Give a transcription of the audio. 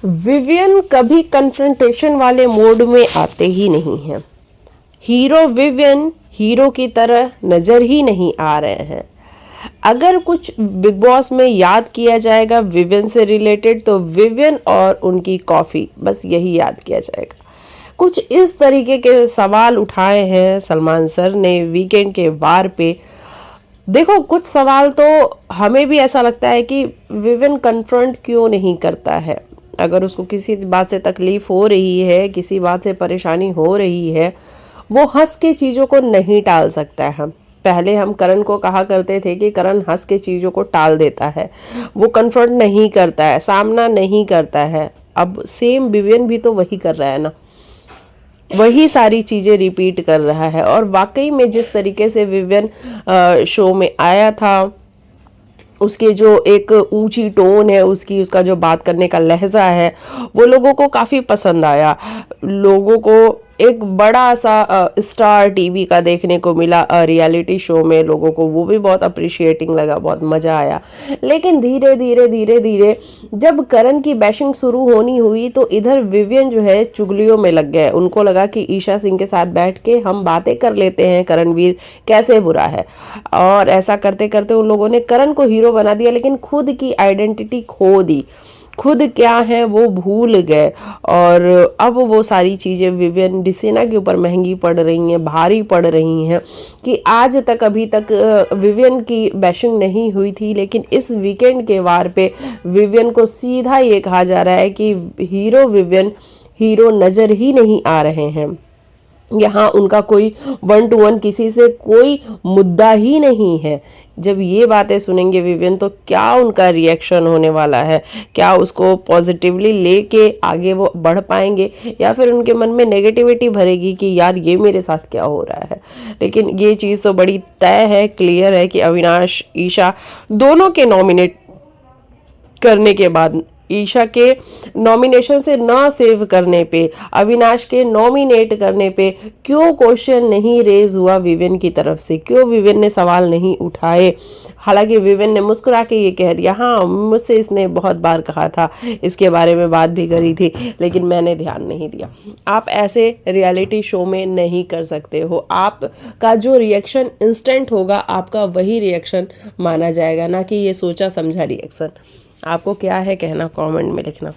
Vivian कभी confrontation वाले mode में आते ही नहीं हैं। हीरो विवियन हीरो की तरह नजर ही नहीं आ रहे हैं। अगर कुछ बिग बॉस में याद किया जाएगा विवियन से रिलेटेड तो विवियन और उनकी कॉफ़ी, बस यही याद किया जाएगा। कुछ इस तरीके के सवाल उठाए हैं सलमान सर ने वीकेंड के वार पे। देखो, कुछ सवाल तो हमें भी ऐसा लगता है कि विवियन कन्फ्रंट क्यों नहीं करता है। अगर उसको किसी बात से तकलीफ हो रही है, किसी बात से परेशानी हो रही है, वो हंस के चीज़ों को नहीं टाल सकता है। पहले हम करण को कहा करते थे कि करण हंस के चीज़ों को टाल देता है, वो कन्फ्रंट नहीं करता है, सामना नहीं करता है। अब सेम विवियन भी तो वही कर रहा है ना, वही सारी चीज़ें रिपीट कर रहा है। और वाकई में जिस तरीके से विवियन शो में आया था, उसके जो एक ऊंची टोन है उसकी, उसका जो बात करने का लहजा है, वो लोगों को काफ़ी पसंद आया। लोगों को एक बड़ा सा स्टार टीवी का देखने को मिला रियलिटी शो में, लोगों को वो भी बहुत अप्रिशिएटिंग लगा, बहुत मज़ा आया। लेकिन धीरे धीरे धीरे धीरे जब करण की बैशिंग शुरू होनी हुई तो इधर विवियन जो है चुगलियों में लग गए। उनको लगा कि ईशा सिंह के साथ बैठ के हम बातें कर लेते हैं, करणवीर कैसे बुरा है। और ऐसा करते करते उन लोगों ने करण को हीरो बना दिया, लेकिन खुद की आइडेंटिटी खो दी, खुद क्या है वो भूल गए। और अब वो सारी चीज़ें विवियन डिसेना के ऊपर महंगी पड़ रही हैं, भारी पड़ रही हैं कि आज तक अभी तक विवियन की बैशिंग नहीं हुई थी, लेकिन इस वीकेंड के वार पे विवियन को सीधा ये कहा जा रहा है कि हीरो विवियन हीरो नज़र ही नहीं आ रहे हैं। यहाँ उनका कोई 1 to 1 किसी से कोई मुद्दा ही नहीं है। जब ये बातें सुनेंगे विवियन तो क्या उनका रिएक्शन होने वाला है, क्या उसको पॉजिटिवली लेके आगे वो बढ़ पाएंगे या फिर उनके मन में नेगेटिविटी भरेगी कि यार ये मेरे साथ क्या हो रहा है। लेकिन ये चीज़ तो बड़ी तय है, क्लियर है कि अविनाश ईशा दोनों के नॉमिनेट करने के बाद, ईशा के नॉमिनेशन से ना सेव करने पे, अविनाश के नॉमिनेट करने पे क्यों क्वेश्चन नहीं रेज हुआ विवियन की तरफ से, क्यों विवियन ने सवाल नहीं उठाए। हालांकि विवियन ने मुस्कुरा के ये कह दिया, हाँ मुझसे इसने बहुत बार कहा था, इसके बारे में बात भी करी थी, लेकिन मैंने ध्यान नहीं दिया। आप ऐसे रियलिटी शो में नहीं कर सकते हो। आपका जो रिएक्शन इंस्टेंट होगा, आपका वही रिएक्शन माना जाएगा, ना कि ये सोचा समझा रिएक्शन। आपको क्या है कहना, कमेंट में लिखना।